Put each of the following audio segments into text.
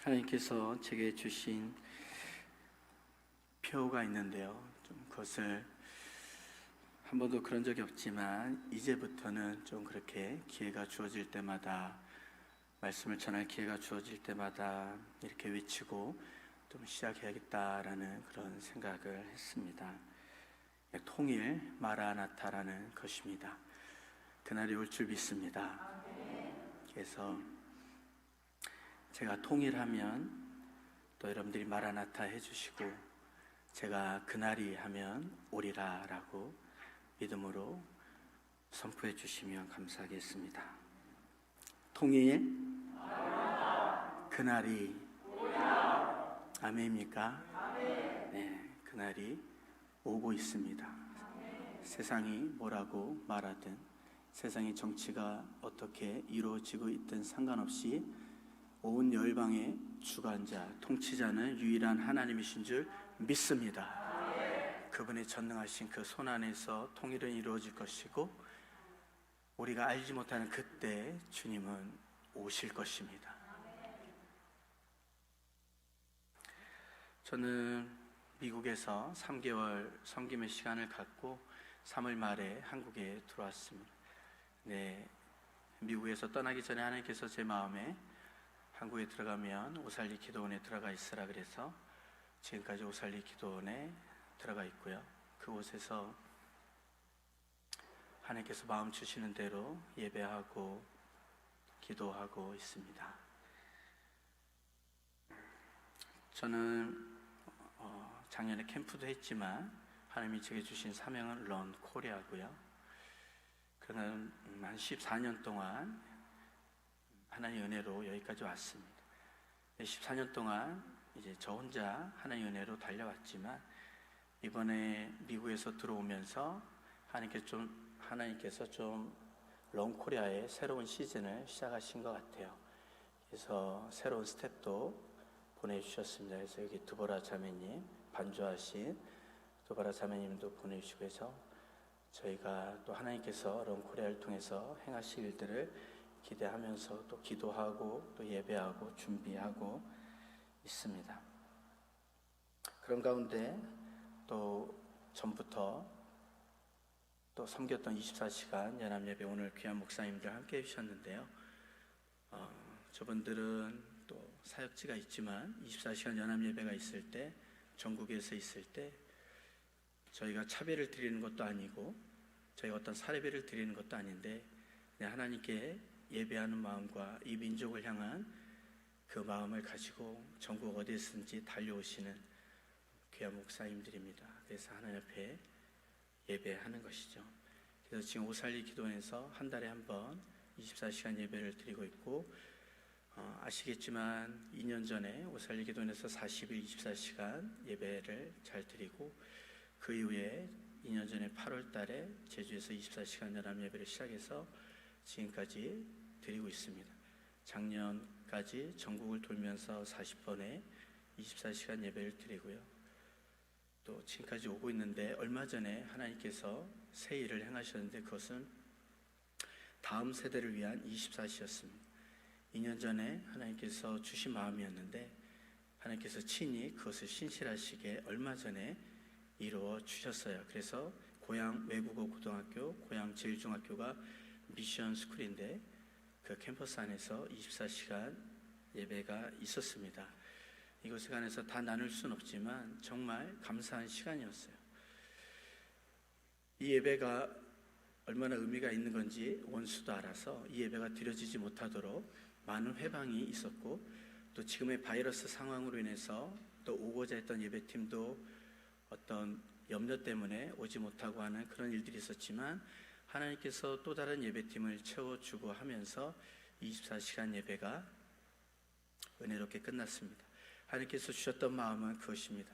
하나님께서 제게 주신 표가 있는데요. 좀 그것을 한 번도 그런 적이 없지만 이제부터는 좀 그렇게 기회가 주어질 때마다, 말씀을 전할 기회가 주어질 때마다 이렇게 외치고 좀 시작해야겠다라는 그런 생각을 했습니다. 통일 마라나타라는 것입니다. 그날이 올 줄 믿습니다. 그래서 제가 통일하면 또 여러분들이 마라나타 해주시고, 제가 그날이 하면 오리라 라고 믿음으로 선포해 주시면 감사하겠습니다. 통일 그날이 아멘입니까? 네, 그날이 오고 있습니다. 세상이 뭐라고 말하든, 세상의 정치가 어떻게 이루어지고 있든 상관없이 온 열방의 주관자, 통치자는 유일한 하나님이신 줄 믿습니다. 그분의 전능하신 그 손 안에서 통일은 이루어질 것이고, 우리가 알지 못하는 그때 주님은 오실 것입니다. 저는 미국에서 3개월 섬김의 시간을 갖고 3월 말에 한국에 들어왔습니다. 네, 미국에서 떠나기 전에 하나님께서 제 마음에 한국에 들어가면 오살리 기도원에 들어가 있으라 그래서 지금까지 오살리 기도원에 들어가 있고요. 그곳에서 하나님께서 마음 주시는 대로 예배하고 기도하고 있습니다. 저는 작년에 캠프도 했지만 하나님이 제게 주신 사명은 런 코리아고요. 그는 한 14년 동안 하나님의 은혜로 여기까지 왔습니다. 14년 동안 이제 저 혼자 하나님의 은혜로 달려왔지만, 이번에 미국에서 들어오면서 하나님께서 좀 런코리아의 새로운 시즌을 시작하신 것 같아요. 그래서 새로운 스텝도 보내주셨습니다. 그래서 여기 두보라 자매님, 반주하신 두보라 자매님도 보내주시고 해서 저희가 또 하나님께서 런코리아를 통해서 행하실 일들을 기대하면서 또 기도하고 또 예배하고 준비하고 있습니다. 그런 가운데 또 전부터 또 섬겼던 24시간 연합예배, 오늘 귀한 목사님들 함께 해주셨는데요. 저분들은 또 사역지가 있지만 24시간 연합예배가 있을 때, 전국에서 있을 때 저희가 차별을 드리는 것도 아니고 저희가 어떤 사례비를 드리는 것도 아닌데, 하나님께 예배하는 마음과 이 민족을 향한 그 마음을 가지고 전국 어디에서든지 달려오시는 귀한 목사님들입니다. 그래서 하나님 앞에 예배하는 것이죠. 그래서 지금 오살리 기도원에서 한 달에 한 번 24시간 예배를 드리고 있고, 아시겠지만 2년 전에 오살리 기도원에서 40일 24시간 예배를 잘 드리고, 그 이후에 2년 전에 8월 달에 제주에서 24시간 연합 예배를 시작해서 지금까지 드리고 있습니다. 작년까지 전국을 돌면서 40번의 24시간 예배를 드리고요. 또 지금까지 오고 있는데, 얼마 전에 하나님께서 새 일을 행하셨는데 그것은 다음 세대를 위한 24시였습니다. 2년 전에 하나님께서 주신 마음이었는데 하나님께서 친히 그것을 신실하시게 얼마 전에 이루어 주셨어요. 그래서 고향 외국어 고등학교, 고향 제일중학교가 미션 스쿨인데 그 캠퍼스 안에서 24시간 예배가 있었습니다. 이곳에 관해서 다 나눌 수는 없지만 정말 감사한 시간이었어요. 이 예배가 얼마나 의미가 있는 건지 원수도 알아서 이 예배가 드려지지 못하도록 많은 회방이 있었고, 또 지금의 바이러스 상황으로 인해서 또 오고자 했던 예배팀도 어떤 염려 때문에 오지 못하고 하는 그런 일들이 있었지만, 하나님께서 또 다른 예배팀을 채워주고 하면서 24시간 예배가 은혜롭게 끝났습니다. 하나님께서 주셨던 마음은 그것입니다.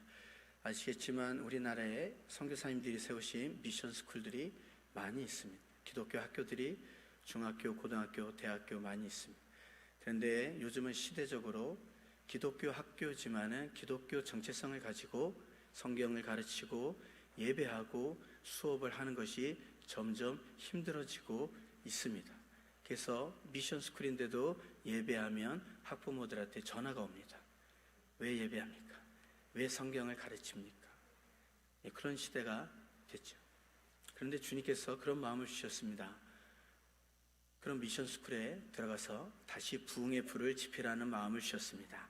아시겠지만 우리나라에 선교사님들이 세우신 미션 스쿨들이 많이 있습니다. 기독교 학교들이 중학교, 고등학교, 대학교 많이 있습니다. 그런데 요즘은 시대적으로 기독교 학교지만은 기독교 정체성을 가지고 성경을 가르치고 예배하고 수업을 하는 것이 점점 힘들어지고 있습니다. 그래서 미션 스쿨인데도 예배하면 학부모들한테 전화가 옵니다. 왜 예배합니까? 왜 성경을 가르칩니까? 그런 시대가 됐죠. 그런데 주님께서 그런 마음을 주셨습니다. 그런 미션 스쿨에 들어가서 다시 부흥의 불을 지피라는 마음을 주셨습니다.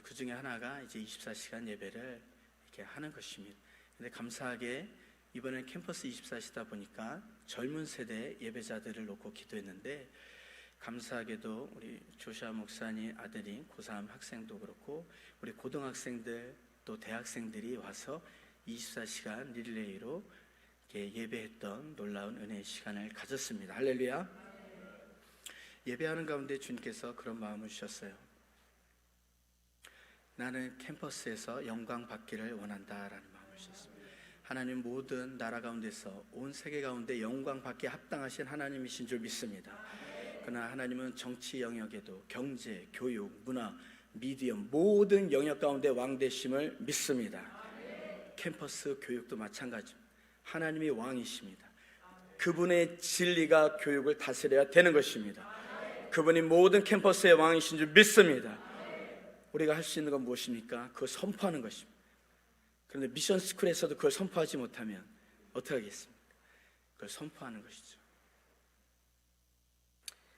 그 중에 하나가 이제 24시간 예배를 이렇게 하는 것입니다. 근데 감사하게 이번엔 캠퍼스 24시다 보니까 젊은 세대 예배자들을 놓고 기도했는데, 감사하게도 우리 조시아 목사님 아들인 고3 학생도 그렇고 우리 고등학생들 또 대학생들이 와서 24시간 릴레이로 예배했던 놀라운 은혜의 시간을 가졌습니다. 할렐루야. 예배하는 가운데 주님께서 그런 마음을 주셨어요. 나는 캠퍼스에서 영광 받기를 원한다라는 마음을 주셨습니다. 하나님 모든 나라 가운데서 온 세계 가운데 영광 받기에 합당하신 하나님이신 줄 믿습니다. 그러나 하나님은 정치 영역에도 경제, 교육, 문화, 미디어 모든 영역 가운데 왕 되심을 믿습니다. 캠퍼스 교육도 마찬가지입니다. 하나님이 왕이십니다. 그분의 진리가 교육을 다스려야 되는 것입니다. 그분이 모든 캠퍼스의 왕이신 줄 믿습니다. 우리가 할 수 있는 건 무엇입니까? 그걸 선포하는 것입니다. 그런데 미션 스쿨에서도 그걸 선포하지 못하면 어떻게 하겠습니까? 그걸 선포하는 것이죠.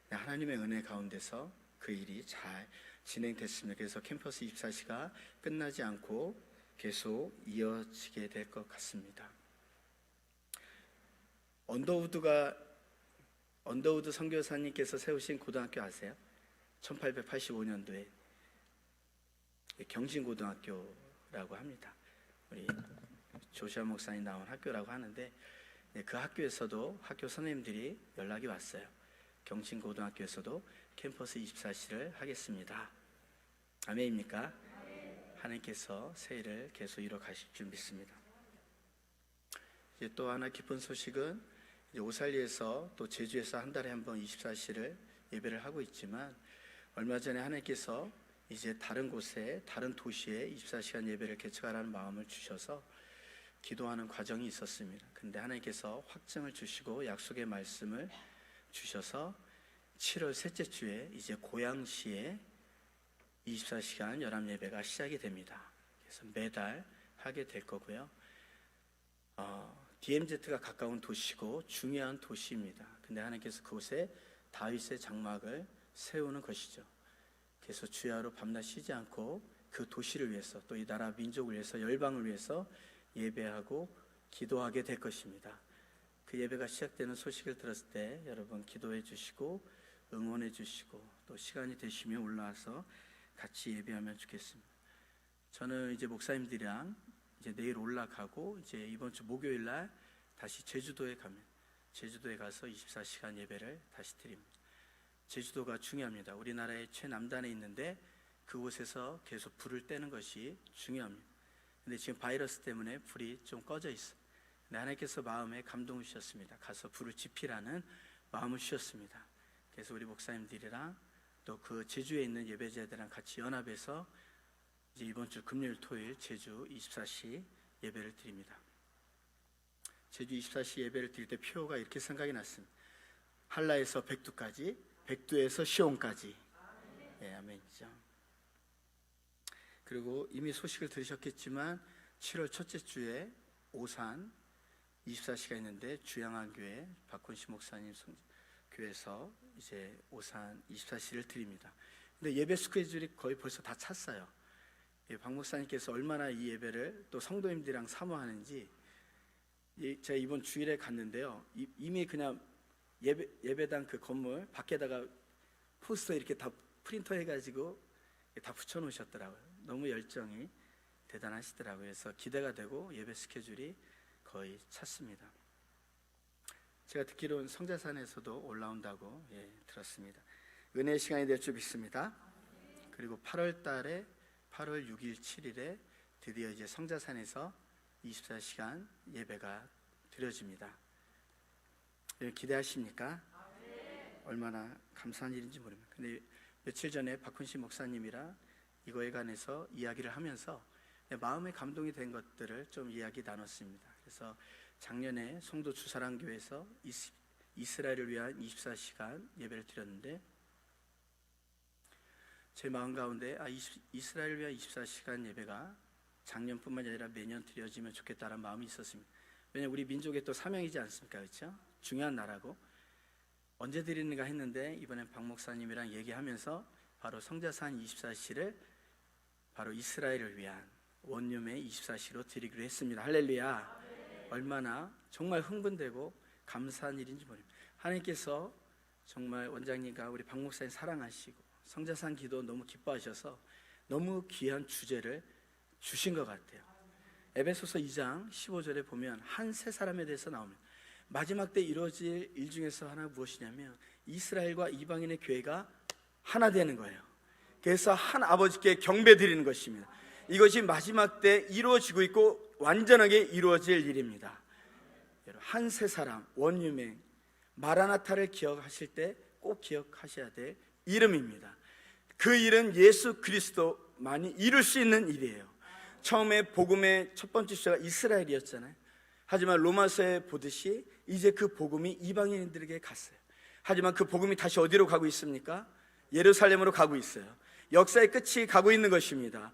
하나님의 은혜 가운데서 그 일이 잘 진행됐습니다. 그래서 캠퍼스 24시가 끝나지 않고 계속 이어지게 될 것 같습니다. 언더우드 선교사님께서 세우신 고등학교 아세요? 1885년도에 경신고등학교라고 합니다. 우리 조시아 목사님 나온 학교라고 하는데, 그 학교에서도 학교 선생님들이 연락이 왔어요. 경신고등학교에서도 캠퍼스 24시를 하겠습니다. 아멘입니까? 하나님께서 새 일을 계속 이뤄 가실 줄 믿습니다. 이제 또 하나 기쁜 소식은 이제 오살리에서 또 제주에서 한 달에 한 번 24시를 예배를 하고 있지만, 얼마 전에 하나님께서 이제 다른 곳에 다른 도시에 24시간 예배를 개척하라는 마음을 주셔서 기도하는 과정이 있었습니다. 근데 하나님께서 확증을 주시고 약속의 말씀을 주셔서 7월 셋째 주에 이제 고양시에 24시간 연합 예배가 시작이 됩니다. 그래서 매달 하게 될 거고요. DMZ가 가까운 도시고 중요한 도시입니다. 근데 하나님께서 그곳에 다윗의 장막을 세우는 것이죠. 그래서 주야로 밤낮 쉬지 않고 그 도시를 위해서 또 이 나라 민족을 위해서 열방을 위해서 예배하고 기도하게 될 것입니다. 그 예배가 시작되는 소식을 들었을 때 여러분 기도해 주시고 응원해 주시고 또 시간이 되시면 올라와서 같이 예배하면 좋겠습니다. 저는 이제 목사님들이랑 이제 내일 올라가고 이제 이번 주 목요일 날 다시 제주도에 가면 제주도에 가서 24시간 예배를 다시 드립니다. 제주도가 중요합니다. 우리나라의 최남단에 있는데 그곳에서 계속 불을 떼는 것이 중요합니다. 근데 지금 바이러스 때문에 불이 좀 꺼져 있어요. 근데 하나님께서 마음에 감동을 주셨습니다. 가서 불을 지피라는 마음을 주셨습니다. 그래서 우리 목사님들이랑 또 그 제주에 있는 예배자들이랑 같이 연합해서 이제 이번 주 금요일 토요일 제주 24시 예배를 드립니다. 제주 24시 예배를 드릴 때 표가 이렇게 생각이 났습니다. 한라에서 백두까지, 백두에서 시온까지. 예, 아멘이죠. 그리고 이미 소식을 들으셨겠지만 7월 첫째 주에 오산 24시가 있는데 주양안교회 박훈시 목사님 교회에서 이제 오산 24시를 드립니다. 근데 예배 스케줄이 거의 벌써 다 찼어요. 박 목사님께서 얼마나 이 예배를 또 성도님들이랑 사모하는지 제가 이번 주일에 갔는데요. 이미 그냥 예배당 그 건물 밖에다가 포스터 이렇게 다 프린터 해가지고 다 붙여놓으셨더라고요. 너무 열정이 대단하시더라고요. 그래서 기대가 되고 예배 스케줄이 거의 찼습니다. 제가 듣기로는 성자산에서도 올라온다고 들었습니다. 은혜의 시간이 될 줄 믿습니다. 그리고 8월 달에 8월 6일, 7일에 드디어 이제 성자산에서 24시간 예배가 드려집니다. 기대하십니까? 얼마나 감사한 일인지 모릅니다. 근데 며칠 전에 박훈시 목사님이랑 이거에 관해서 이야기를 하면서 마음에 감동이 된 것들을 좀 이야기 나눴습니다. 그래서 작년에 송도 주사랑교회에서 이스라엘을 위한 24시간 예배를 드렸는데 제 마음 가운데 이스라엘 위한 24시간 예배가 작년뿐만 아니라 매년 드려지면 좋겠다는 마음이 있었습니다. 왜냐하면 우리 민족의 또 사명이지 않습니까? 그렇죠? 중요한 나라고. 언제 드리는가 했는데 이번엔 박 목사님이랑 얘기하면서 바로 성자산 24시를 바로 이스라엘을 위한 원룸의 24시로 드리기로 했습니다. 할렐루야. 얼마나 정말 흥분되고 감사한 일인지 모릅니다. 하나님께서 정말 원장님과 우리 박 목사님 사랑하시고 성자산 기도 너무 기뻐하셔서 너무 귀한 주제를 주신 것 같아요. 에베소서 2장 15절에 보면 한 세 사람에 대해서 나옵니다. 마지막 때 이루어질 일 중에서 하나 무엇이냐면 이스라엘과 이방인의 교회가 하나 되는 거예요. 그래서 한 아버지께 경배 드리는 것입니다. 이것이 마지막 때 이루어지고 있고 완전하게 이루어질 일입니다. 한 세 사람 원유맹 마라나타를 기억하실 때 꼭 기억하셔야 될 이름입니다. 그 일은 예수 그리스도만이 이룰 수 있는 일이에요. 처음에 복음의 첫 번째 주자가 이스라엘이었잖아요. 하지만 로마서에 보듯이 이제 그 복음이 이방인들에게 갔어요. 하지만 그 복음이 다시 어디로 가고 있습니까? 예루살렘으로 가고 있어요. 역사의 끝이 가고 있는 것입니다.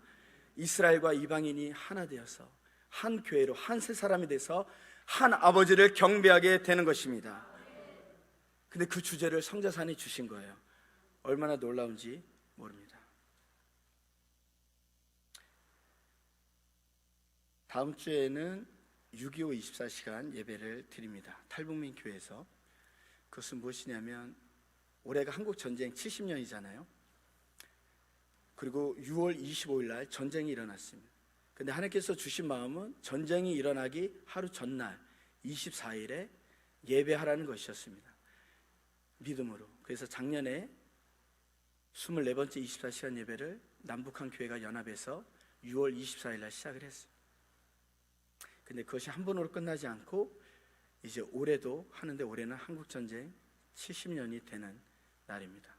이스라엘과 이방인이 하나 되어서 한 교회로 한 세 사람이 돼서 한 아버지를 경배하게 되는 것입니다. 근데 그 주제를 성자산이 주신 거예요. 얼마나 놀라운지 모릅니다. 다음 주에는 6.25 24시간 예배를 드립니다. 탈북민 교회에서. 그것은 무엇이냐면 올해가 한국 전쟁 70년이잖아요. 그리고 6월 25일 날 전쟁이 일어났습니다. 근데 하나님께서 주신 마음은 전쟁이 일어나기 하루 전날 24일에 예배하라는 것이었습니다. 믿음으로. 그래서 작년에 24번째 24시간 예배를 남북한 교회가 연합해서 6월 24일 날 시작을 했어요. 근데 그것이 한 번으로 끝나지 않고 이제 올해도 하는데 올해는 한국전쟁 70년이 되는 날입니다.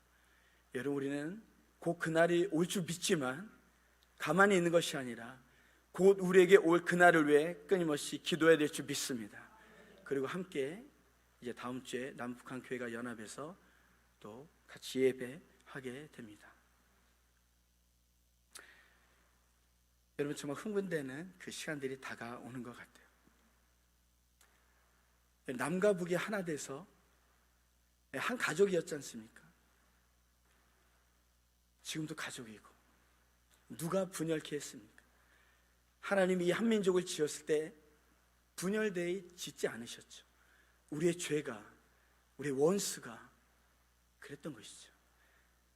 여러분, 우리는 곧 그날이 올 줄 믿지만 가만히 있는 것이 아니라 곧 우리에게 올 그날을 위해 끊임없이 기도해야 될 줄 믿습니다. 그리고 함께 이제 다음 주에 남북한 교회가 연합해서 또 같이 예배하게 됩니다. 여러분, 정말 흥분되는 그 시간들이 다가오는 것 같아요. 남과 북이 하나 돼서 한 가족이었지 않습니까? 지금도 가족이고. 누가 분열케 했습니까? 하나님이 이 한민족을 지었을 때 분열되어 짓지 않으셨죠. 우리의 죄가, 우리의 원수가 그랬던 것이죠.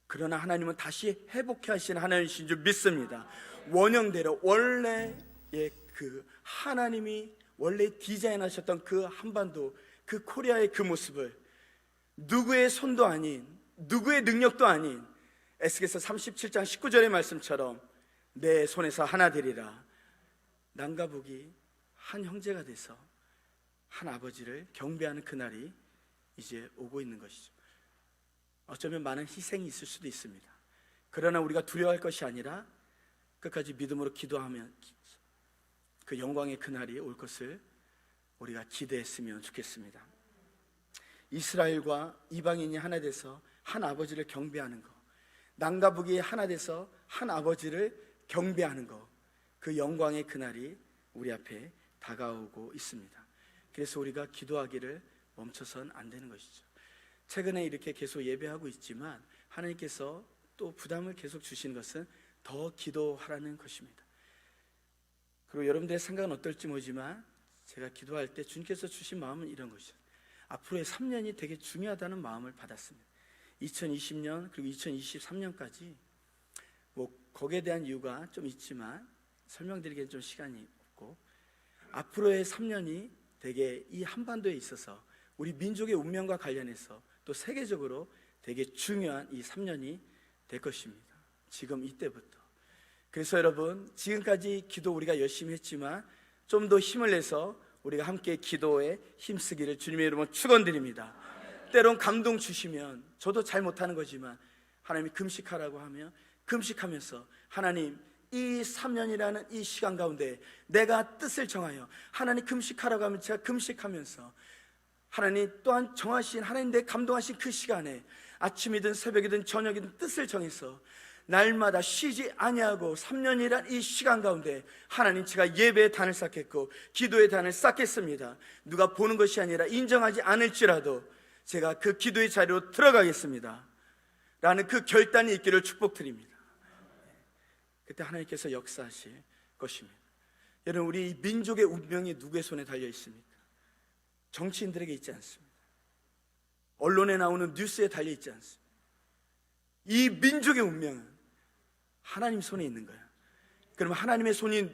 그러나 하나님은 다시 회복해 하시는 하나님이신 줄 믿습니다. 원형대로 원래의 그 하나님이 원래 디자인하셨던 그 한반도, 그 코리아의 그 모습을 누구의 손도 아닌, 누구의 능력도 아닌 에스겔서 37장 19절의 말씀처럼 내 손에서 하나 되리라. 남과 북이 한 형제가 돼서 한 아버지를 경배하는 그날이 이제 오고 있는 것이죠. 어쩌면 많은 희생이 있을 수도 있습니다. 그러나 우리가 두려워할 것이 아니라 끝까지 믿음으로 기도하면 그 영광의 그날이 올 것을 우리가 기대했으면 좋겠습니다. 이스라엘과 이방인이 하나 돼서 한 아버지를 경배하는 것, 남과 북이 하나 돼서 한 아버지를 경배하는 것, 그 영광의 그날이 우리 앞에 다가오고 있습니다. 그래서 우리가 기도하기를 멈춰선 안 되는 것이죠. 최근에 이렇게 계속 예배하고 있지만 하나님께서 또 부담을 계속 주시는 것은 더 기도하라는 것입니다. 그리고 여러분들의 생각은 어떨지 모르지만 제가 기도할 때 주님께서 주신 마음은 이런 것이죠. 앞으로의 3년이 되게 중요하다는 마음을 받았습니다. 2020년 그리고 2023년까지 거기에 대한 이유가 좀 있지만 설명드리기엔 좀 시간이 없고, 앞으로의 3년이 되게 이 한반도에 있어서 우리 민족의 운명과 관련해서 또 세계적으로 되게 중요한 이 3년이 될 것입니다. 지금 이때부터. 그래서 여러분, 지금까지 기도 우리가 열심히 했지만 좀 더 힘을 내서 우리가 함께 기도에 힘쓰기를 주님의 이름으로 축원드립니다. 때론 감동 주시면, 저도 잘 못하는 거지만 하나님이 금식하라고 하면 금식하면서 하나님, 이 3년이라는 이 시간 가운데 내가 뜻을 정하여 하나님 금식하라고 하면 제가 금식하면서 하나님 또한 정하신, 하나님 내 감동하신 그 시간에 아침이든 새벽이든 저녁이든 뜻을 정해서 날마다 쉬지 아니하고 3년이란 이 시간 가운데 하나님, 제가 예배의 단을 쌓겠고 기도의 단을 쌓겠습니다. 누가 보는 것이 아니라 인정하지 않을지라도 제가 그 기도의 자리로 들어가겠습니다 라는 그 결단이 있기를 축복드립니다. 그때 하나님께서 역사하실 것입니다. 여러분, 우리 민족의 운명이 누구의 손에 달려 있습니까? 정치인들에게 있지 않습니다. 언론에 나오는 뉴스에 달려 있지 않습니다. 이 민족의 운명은 하나님 손에 있는 거예요. 그러면 하나님의 손이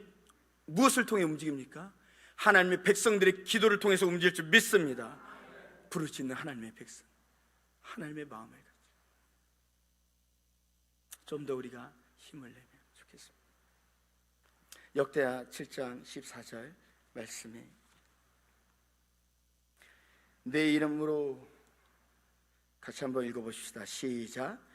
무엇을 통해 움직입니까? 하나님의 백성들의 기도를 통해서 움직일 줄 믿습니다. 부르짖는 하나님의 백성, 하나님의 마음을 가지고 좀 더 우리가 힘을 내면 좋겠습니다. 역대하 7장 14절 말씀에 내 이름으로, 같이 한번 읽어보십시다. 시작.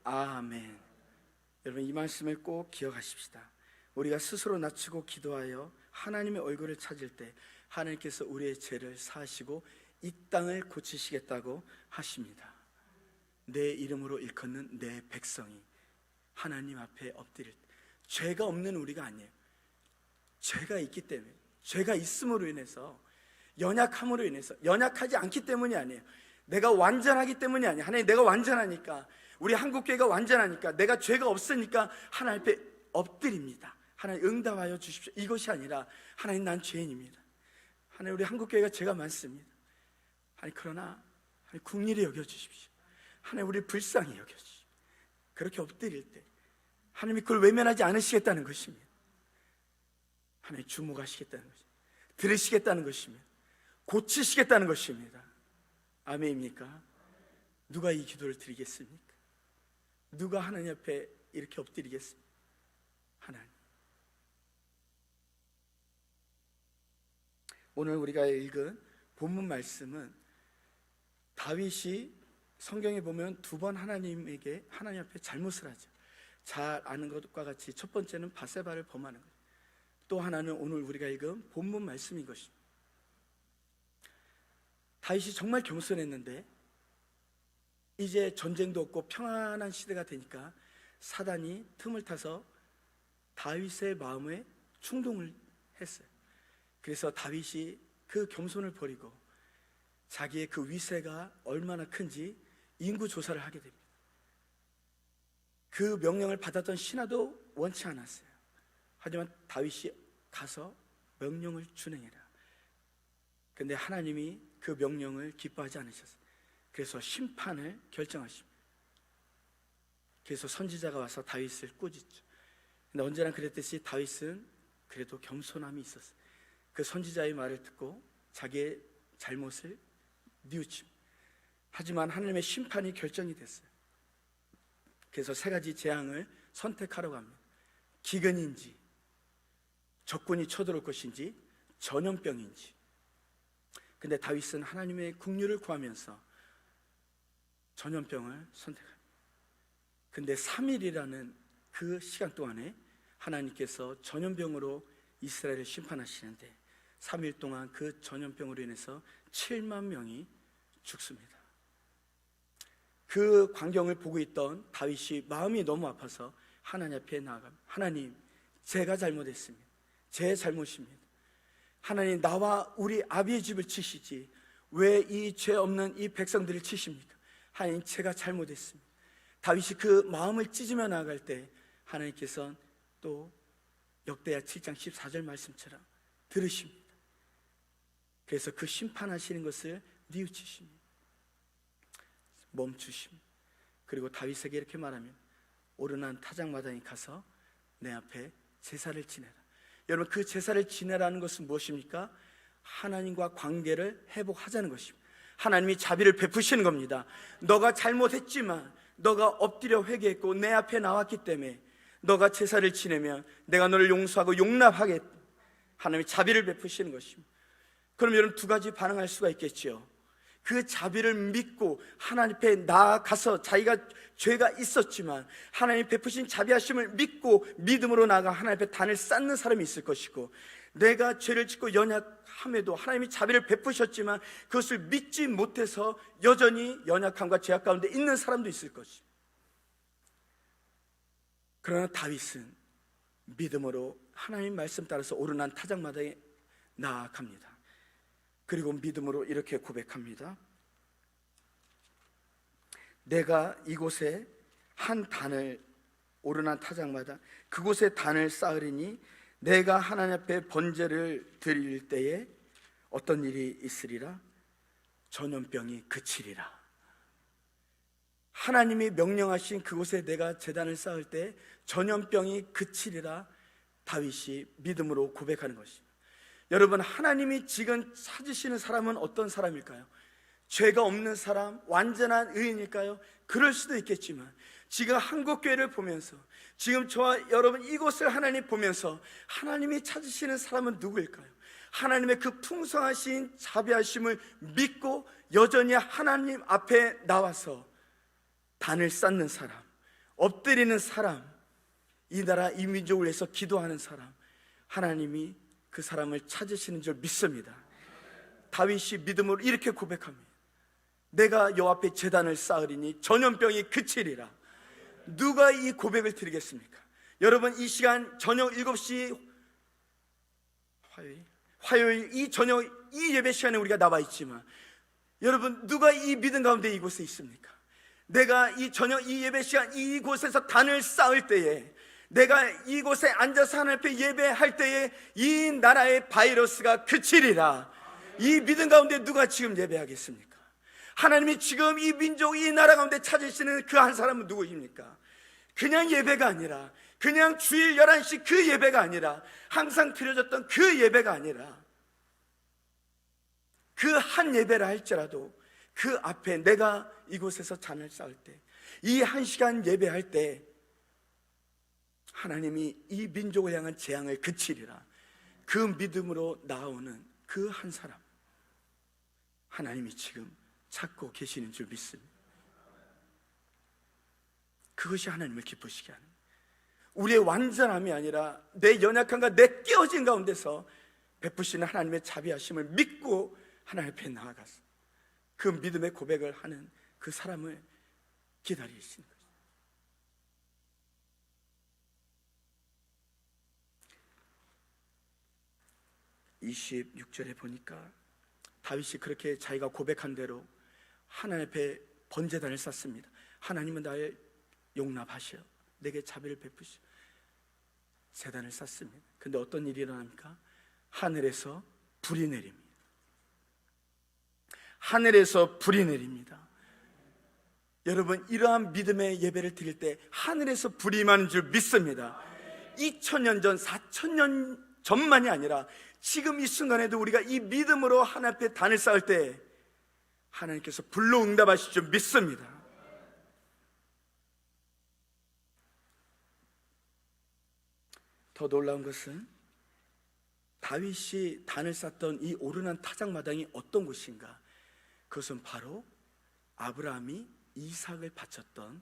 아멘. 여러분, 이 말씀을 꼭 기억하십시다. 우리가 스스로 낮추고 기도하여 하나님의 얼굴을 찾을 때 하나님께서 우리의 죄를 사하시고 이 땅을 고치시겠다고 하십니다. 내 이름으로 일컫는 내 백성이 하나님 앞에 엎드릴 때, 죄가 없는 우리가 아니에요. 죄가 있기 때문에, 죄가 있음으로 인해서, 연약함으로 인해서, 연약하지 않기 때문이 아니에요. 내가 완전하기 때문이 아니에요. 하나님, 내가 완전하니까, 우리 한국교회가 완전하니까, 내가 죄가 없으니까 하나님 앞에 엎드립니다. 하나님 응답하여 주십시오. 이것이 아니라, 하나님, 난 죄인입니다. 하나님, 우리 한국교회가 죄가 많습니다. 하나님, 그러나 하나님, 긍휼히 여겨주십시오. 하나님, 우리 불쌍히 여겨주십시오. 그렇게 엎드릴 때 하나님이 그걸 외면하지 않으시겠다는 것입니다. 하나님, 주목하시겠다는 것입니다. 들으시겠다는 것입니다. 고치시겠다는 것입니다. 아멘입니까? 누가 이 기도를 드리겠습니까? 누가 하나님 앞에 이렇게 엎드리겠습니까? 하나님. 오늘 우리가 읽은 본문 말씀은 다윗이 성경에 보면 두 번 하나님 앞에 잘못을 하죠. 잘 아는 것과 같이 첫 번째는 바세바를 범하는 것, 또 하나는 오늘 우리가 읽은 본문 말씀인 것입니다. 다윗이 정말 겸손했는데 이제 전쟁도 없고 평안한 시대가 되니까 사단이 틈을 타서 다윗의 마음에 충동을 했어요. 그래서 다윗이 그 겸손을 버리고 자기의 그 위세가 얼마나 큰지 인구 조사를 하게 됩니다. 그 명령을 받았던 신하도 원치 않았어요. 하지만 다윗이 가서 명령을 준행해라. 그런데 하나님이 그 명령을 기뻐하지 않으셨어요. 그래서 심판을 결정하십니다. 그래서 선지자가 와서 다윗을 꾸짖죠. 근데 언제나 그랬듯이 다윗은 그래도 겸손함이 있었어요. 그 선지자의 말을 듣고 자기의 잘못을 뉘우칩니다. 하지만 하나님의 심판이 결정이 됐어요. 그래서 세 가지 재앙을 선택하라고 합니다. 기근인지, 적군이 쳐들어올 것인지, 전염병인지. 근데 다윗은 하나님의 긍휼을 구하면서 전염병을 선택합니다. 근데 3일이라는 그 시간 동안에 하나님께서 전염병으로 이스라엘을 심판하시는데 3일 동안 그 전염병으로 인해서 7만 명이 죽습니다. 그 광경을 보고 있던 다윗이 마음이 너무 아파서 하나님 앞에 나아갑니다. 하나님, 제가 잘못했습니다. 제 잘못입니다. 하나님, 나와 우리 아비의 집을 치시지 왜 이 죄 없는 이 백성들을 치십니까? 하나님, 제가 잘못했습니다. 다윗이 그 마음을 찢으며 나아갈 때 하나님께서는 또 역대하 7장 14절 말씀처럼 들으십니다. 그래서 그 심판하시는 것을 뉘우치십니다. 멈추십니다. 그리고 다윗에게 이렇게 말하면 오르난 타작마당에 가서 내 앞에 제사를 지내라. 여러분, 그 제사를 지내라는 것은 무엇입니까? 하나님과 관계를 회복하자는 것입니다. 하나님이 자비를 베푸시는 겁니다. 너가 잘못했지만 너가 엎드려 회개했고 내 앞에 나왔기 때문에 너가 제사를 지내면 내가 너를 용서하고 용납하겠다. 하나님이 자비를 베푸시는 것입니다. 그럼 여러분, 두 가지 반응할 수가 있겠죠. 그 자비를 믿고 하나님 앞에 나아가서 자기가 죄가 있었지만 하나님 베푸신 자비하심을 믿고 믿음으로 나아가 하나님 앞에 단을 쌓는 사람이 있을 것이고, 내가 죄를 짓고 연약함에도 하나님이 자비를 베푸셨지만 그것을 믿지 못해서 여전히 연약함과 죄악 가운데 있는 사람도 있을 것이고, 그러나 다윗은 믿음으로 하나님 말씀 따라서 오르난 타작마당에 나아갑니다. 그리고 믿음으로 이렇게 고백합니다. 내가 이곳에 한 단을, 오르난 타작마당 그곳에 단을 쌓으리니 내가 하나님 앞에 번제를 드릴 때에 어떤 일이 있으리라? 전염병이 그치리라. 하나님이 명령하신 그곳에 내가 제단을 쌓을 때 전염병이 그치리라, 다윗이 믿음으로 고백하는 것입니다. 여러분, 하나님이 지금 찾으시는 사람은 어떤 사람일까요? 죄가 없는 사람, 완전한 의인일까요? 그럴 수도 있겠지만 지금 한국교회를 보면서, 지금 저와 여러분 이곳을 하나님 보면서 하나님이 찾으시는 사람은 누구일까요? 하나님의 그 풍성하신 자비하심을 믿고 여전히 하나님 앞에 나와서 단을 쌓는 사람, 엎드리는 사람, 이 나라 이 민족을 위해서 기도하는 사람, 하나님이 그 사람을 찾으시는 줄 믿습니다. 다윗이 믿음으로 이렇게 고백합니다. 내가 여호와 앞에 제단을 쌓으리니 전염병이 그치리라. 누가 이 고백을 드리겠습니까? 여러분, 이 시간 저녁 7시 화요일 이 저녁 이 예배 시간에 우리가 나와 있지만, 여러분 누가 이 믿음 가운데 이곳에 있습니까? 내가 이 저녁 이 예배 시간 이곳에서 단을 쌓을 때에, 내가 이곳에 앉아서 하나님 앞에 예배할 때에 이 나라의 바이러스가 그치리라. 이 믿음 가운데 누가 지금 예배하겠습니까? 하나님이 지금 이 민족, 이 나라 가운데 찾으시는 그 한 사람은 누구입니까? 그냥 예배가 아니라, 그냥 주일 11시 그 예배가 아니라, 항상 드려졌던 그 예배가 아니라, 그 한 예배라 할지라도 그 앞에 내가 이곳에서 잔을 쌓을 때, 이 한 시간 예배할 때 하나님이 이 민족을 향한 재앙을 그치리라. 그 믿음으로 나오는 그 한 사람, 하나님이 지금 찾고 계시는 줄 믿습니다. 그것이 하나님을 기쁘시게 하는, 우리의 완전함이 아니라 내 연약함과 내 깨어진 가운데서 베푸시는 하나님의 자비하심을 믿고 하나님 앞에 나아가서 그 믿음의 고백을 하는 그 사람을 기다리시는 거죠. 26절에 보니까 다윗이 그렇게 자기가 고백한 대로 하나님 앞에 번제단을 쌓습니다. 하나님은 나를 용납하시어 내게 자비를 베푸시어 제단을 쌓습니다. 근데 어떤 일이 일어납니까? 하늘에서 불이 내립니다. 하늘에서 불이 내립니다. 여러분, 이러한 믿음의 예배를 드릴 때 하늘에서 불이 임하는 줄 믿습니다. 2000년 전, 4000년 전만이 아니라 지금 이 순간에도 우리가 이 믿음으로 하나님 앞에 단을 쌓을 때 하나님께서 불로 응답하실 줄 믿습니다. 더 놀라운 것은 다윗이 단을 쌓던 이 오르난 타작마당이 어떤 곳인가? 그것은 바로 아브라함이 이삭을 바쳤던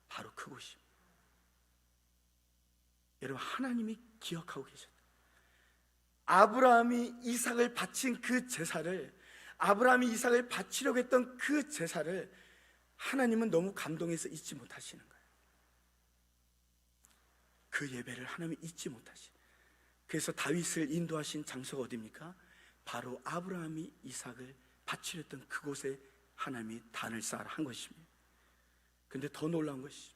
바로 그곳입니다. 여러분, 하나님이 기억하고 계셨다. 아브라함이 이삭을 바친 그 제사를, 아브라함이 이삭을 바치려고 했던 그 제사를 하나님은 너무 감동해서 잊지 못하시는 거예요. 그 예배를 하나님이 잊지 못하시는. 그래서 다윗을 인도하신 장소가 어디입니까? 바로 아브라함이 이삭을 바치려 했던 그곳에 하나님이 단을 쌓아라 한 것입니다. 근데 더 놀라운 것이,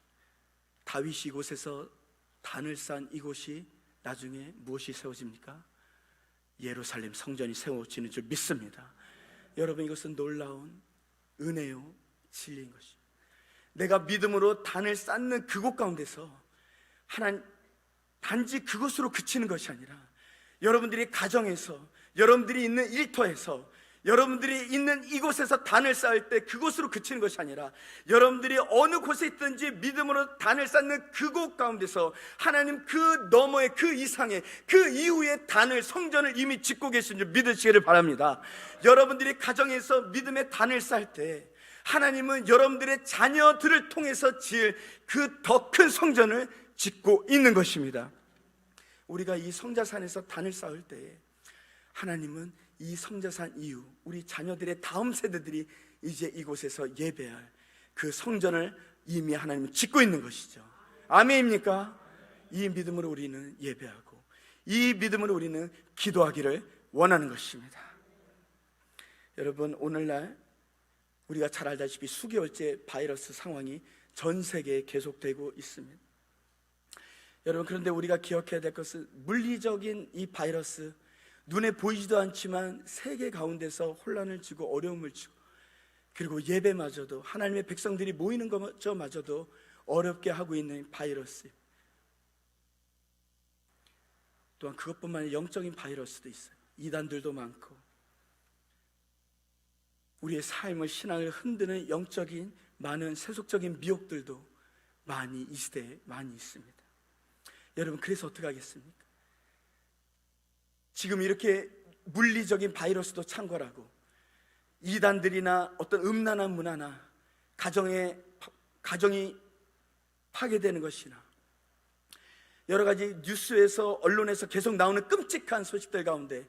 다윗이 이곳에서 단을 쌓은 이곳이 나중에 무엇이 세워집니까? 예루살렘 성전이 세워지는 줄 믿습니다. 여러분, 이것은 놀라운 은혜요 진리인 것입니다. 내가 믿음으로 단을 쌓는 그곳 가운데서 하나님, 단지 그것으로 그치는 것이 아니라 여러분들이 가정에서, 여러분들이 있는 일터에서, 여러분들이 있는 이곳에서 단을 쌓을 때 그곳으로 그치는 것이 아니라 여러분들이 어느 곳에 있든지 믿음으로 단을 쌓는 그곳 가운데서 하나님 그 너머의 그 이상의 그 이후의 단을, 성전을 이미 짓고 계신 줄 믿으시기를 바랍니다. 여러분들이 가정에서 믿음의 단을 쌓을 때 하나님은 여러분들의 자녀들을 통해서 지을 그 더 큰 성전을 짓고 있는 것입니다. 우리가 이 성자산에서 단을 쌓을 때에 하나님은 이 성자산 이후 우리 자녀들의 다음 세대들이 이제 이곳에서 예배할 그 성전을 이미 하나님은 짓고 있는 것이죠. 아멘입니까? 이 믿음으로 우리는 예배하고 이 믿음으로 우리는 기도하기를 원하는 것입니다. 여러분, 오늘날 우리가 잘 알다시피 수개월째 바이러스 상황이 전 세계에 계속되고 있습니다. 여러분, 그런데 우리가 기억해야 될 것은 물리적인 이 바이러스, 눈에 보이지도 않지만 세계 가운데서 혼란을 주고 어려움을 주고, 그리고 예배마저도 하나님의 백성들이 모이는 것마저도 어렵게 하고 있는 바이러스, 또한 그것뿐만 아니라 영적인 바이러스도 있어요. 이단들도 많고 우리의 삶을, 신앙을 흔드는 영적인 많은 세속적인 미혹들도 많이 이 시대에 많이 있습니다. 여러분, 그래서 어떻게 하겠습니까? 지금 이렇게 물리적인 바이러스도 창궐하고 이단들이나 어떤 음란한 문화나 가정이 파괴되는 것이나 여러 가지 뉴스에서, 언론에서 계속 나오는 끔찍한 소식들 가운데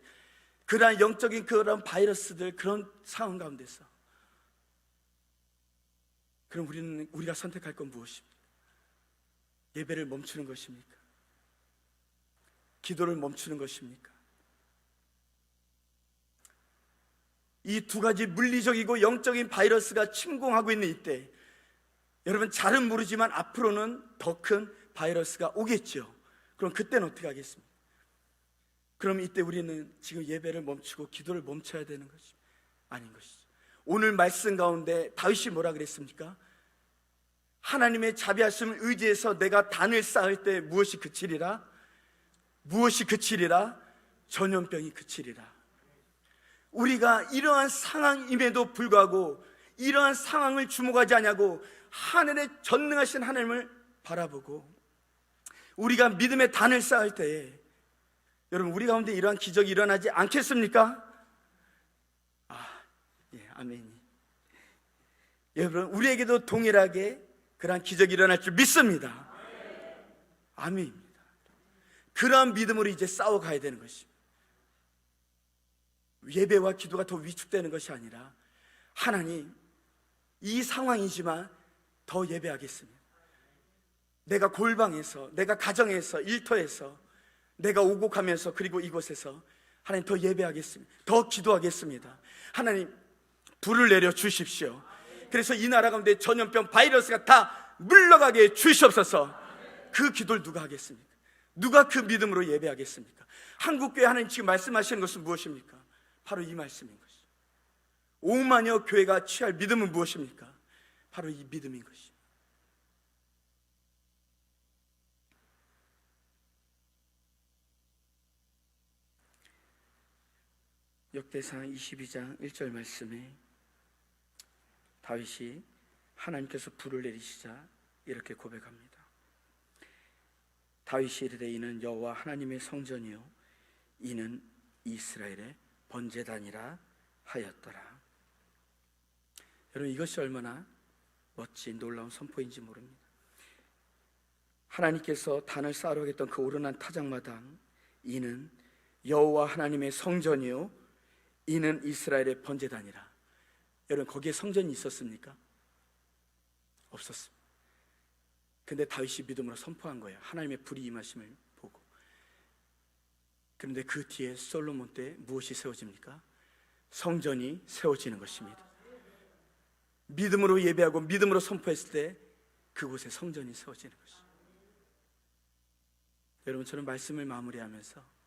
그러한 영적인 그런 바이러스들, 그런 상황 가운데서 그럼 우리가 선택할 건 무엇입니까? 예배를 멈추는 것입니까? 기도를 멈추는 것입니까? 이 두 가지 물리적이고 영적인 바이러스가 침공하고 있는 이때, 여러분 잘은 모르지만 앞으로는 더 큰 바이러스가 오겠죠. 그럼 그때는 어떻게 하겠습니까? 그럼 이때 우리는 지금 예배를 멈추고 기도를 멈춰야 되는 것이 아닌 것이죠. 오늘 말씀 가운데 다윗이 뭐라 그랬습니까? 하나님의 자비하심을 의지해서 내가 단을 쌓을 때 무엇이 그치리라? 무엇이 그치리라? 전염병이 그치리라. 우리가 이러한 상황임에도 불구하고 이러한 상황을 주목하지 않냐고 하늘에 전능하신 하나님을 바라보고 우리가 믿음의 단을 쌓을 때에 여러분, 우리 가운데 이러한 기적이 일어나지 않겠습니까? 아멘이. 여러분, 우리에게도 동일하게 그러한 기적이 일어날 줄 믿습니다. 아멘입니다. 그러한 믿음으로 이제 싸워가야 되는 것입니다. 예배와 기도가 더 위축되는 것이 아니라 하나님, 이 상황이지만 더 예배하겠습니다. 내가 골방에서, 내가 가정에서, 일터에서, 내가 오곡하면서, 그리고 이곳에서 하나님 더 예배하겠습니다. 더 기도하겠습니다. 하나님, 불을 내려 주십시오. 그래서 이 나라 가운데 전염병 바이러스가 다 물러가게 해 주시옵소서. 그 기도를 누가 하겠습니까? 누가 그 믿음으로 예배하겠습니까? 한국교회 하나님 지금 말씀하시는 것은 무엇입니까? 바로 이 말씀인 것이죠. 5만여 교회가 취할 믿음은 무엇입니까? 바로 이 믿음인 것이죠. 역대상 22장 1절 말씀에 다윗이 하나님께서 불을 내리시자 이렇게 고백합니다. 다윗이 이르되 이는 여호와 하나님의 성전이요 이는 이스라엘의 번제단이라 하였더라. 여러분, 이것이 얼마나 멋진 놀라운 선포인지 모릅니다. 하나님께서 단을 쌓으러 했던 그 오르난 타작마당, 이는 여호와 하나님의 성전이요 이는 이스라엘의 번제단이라. 여러분, 거기에 성전이 있었습니까? 없었습니다. 근데 다윗이 믿음으로 선포한 거예요. 하나님의 불이 임하심을 보고. 그런데 그 뒤에 솔로몬 때 무엇이 세워집니까? 성전이 세워지는 것입니다. 믿음으로 예배하고 믿음으로 선포했을 때 그곳에 성전이 세워지는 것입니다. 여러분, 저는 말씀을 마무리하면서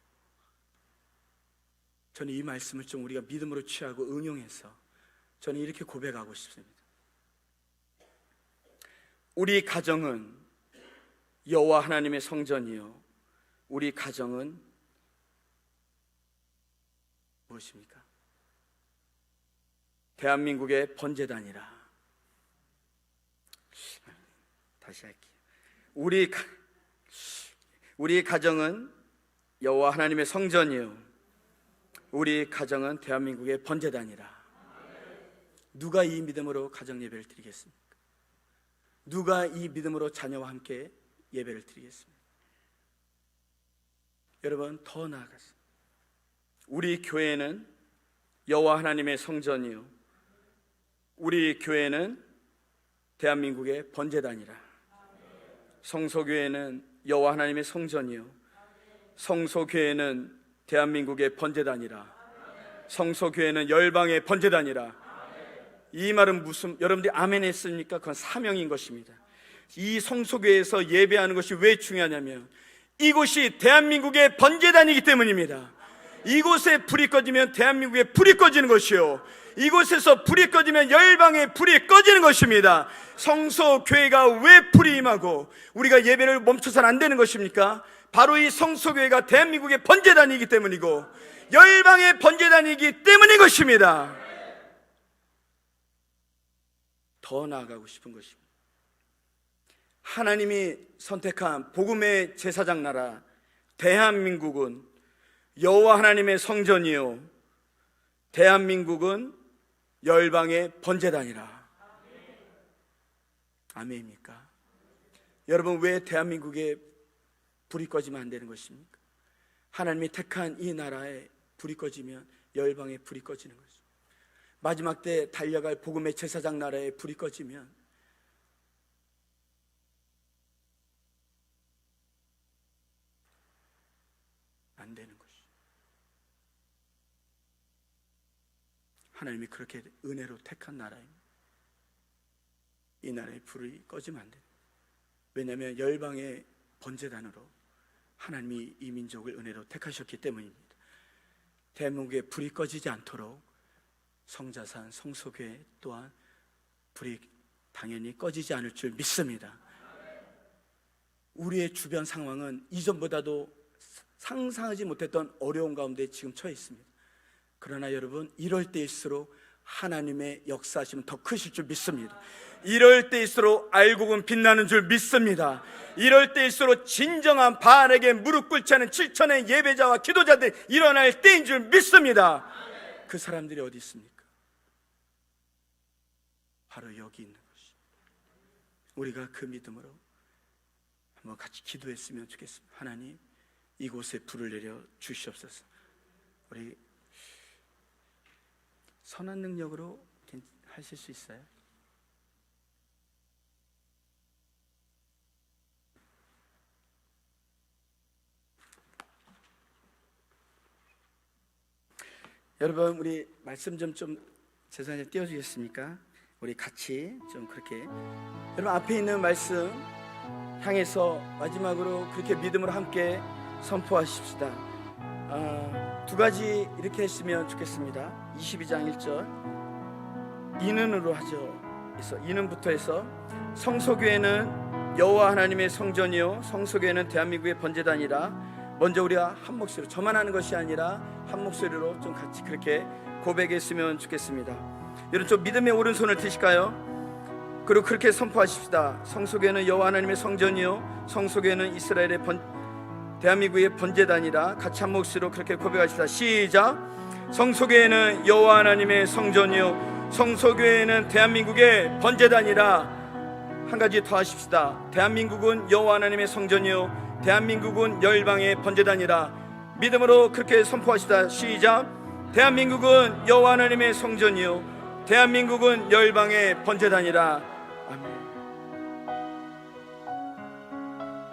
저는 이 말씀을 좀 우리가 믿음으로 취하고 응용해서 저는 이렇게 고백하고 싶습니다. 우리 가정은 여호와 하나님의 성전이요 우리 가정은 무엇입니까? 대한민국의 번제단이라. 다시 할게요. 우리 가정은 여호와 하나님의 성전이요, 우리 가정은 대한민국의 번제단이라. 누가 이 믿음으로 가정 예배를 드리겠습니까? 누가 이 믿음으로 자녀와 함께 예배를 드리겠습니까? 여러분, 더 나아가서 우리 교회는 여호와 하나님의 성전이요, 우리 교회는 대한민국의 번제단이라. 성소교회는 여호와 하나님의 성전이요, 성소교회는 대한민국의 번제단이라. 성소교회는 열방의 번제단이라. 이 말은 무슨, 여러분들이 아멘 했습니까? 그건 사명인 것입니다. 이 성소교회에서 예배하는 것이 왜 중요하냐면 이곳이 대한민국의 번제단이기 때문입니다. 이곳에 불이 꺼지면 대한민국에 불이 꺼지는 것이요, 이곳에서 불이 꺼지면 열방에 불이 꺼지는 것입니다. 성소교회가 왜 불이 임하고 우리가 예배를 멈춰서는 안 되는 것입니까? 바로 이 성소교회가 대한민국의 번제단이기 때문이고 열방의 번제단이기 때문인 것입니다. 더 나아가고 싶은 것입니다. 하나님이 선택한 복음의 제사장 나라 대한민국은 여호와 하나님의 성전이요, 대한민국은 열방의 번제단이라. 아멘입니까? 여러분, 왜 대한민국에 불이 꺼지면 안 되는 것입니까? 하나님이 택한 이 나라에 불이 꺼지면 열방에 불이 꺼지는 거죠. 마지막 때 달려갈 복음의 제사장 나라에 불이 꺼지면 안 되는 것이죠. 하나님이 그렇게 은혜로 택한 나라입니다. 이 나라에 불이 꺼지면 안 돼요. 왜냐하면 열방의 번제단으로 하나님이 이 민족을 은혜로 택하셨기 때문입니다. 대한민국에 불이 꺼지지 않도록 성자산, 성소교회 또한 불이 당연히 꺼지지 않을 줄 믿습니다. 우리의 주변 상황은 이전보다도 상상하지 못했던 어려운 가운데 지금 처해 있습니다. 그러나 여러분, 이럴 때일수록 하나님의 역사하심은 더 크실 줄 믿습니다. 이럴 때일수록 알곡은 빛나는 줄 믿습니다. 이럴 때일수록 진정한 바알에게 무릎 꿇지 않은 7천의 예배자와 기도자들이 일어날 때인 줄 믿습니다. 그 사람들이 어디 있습니까? 바로 여기 있는 것입니다. 우리가 그 믿음으로 한번 같이 기도했으면 좋겠습니다. 하나님, 이곳에 불을 내려 주시옵소서. 우리 선한 능력으로 하실 수 있어요? 여러분, 우리 말씀 좀 재산에 띄워주겠습니까? 우리 같이 좀 그렇게, 여러분 앞에 있는 말씀 향해서 마지막으로 그렇게 믿음으로 함께 선포하십시다. 두 가지 이렇게 했으면 좋겠습니다. 22장 1절 이는으로 하죠. 그래서 이는부터 해서 성소교회는 여호와 하나님의 성전이요, 성소교회는 대한민국의 번제단이라. 먼저 우리가 한 목소리로, 저만 하는 것이 아니라 한 목소리로 좀 같이 그렇게 고백했으면 좋겠습니다. 여러분, 좀 믿음의 오른손을 드실까요? 그리고 그렇게 선포하십시다. 성소교회는 여호와 하나님의 성전이요, 성소교회는 이스라엘의 대한민국의 번제단이라. 같이 한 목소리로 그렇게 고백하십시다. 시작. 성소교회는 여호와 하나님의 성전이요, 성소교회는 대한민국의 번제단이라. 한 가지 더 하십시다. 대한민국은 여호와 하나님의 성전이요, 대한민국은 열방의 번제단이라. 믿음으로 그렇게 선포하시다. 시작. 대한민국은 여호와 하나님의 성전이요, 대한민국은 열방의 번제단이라.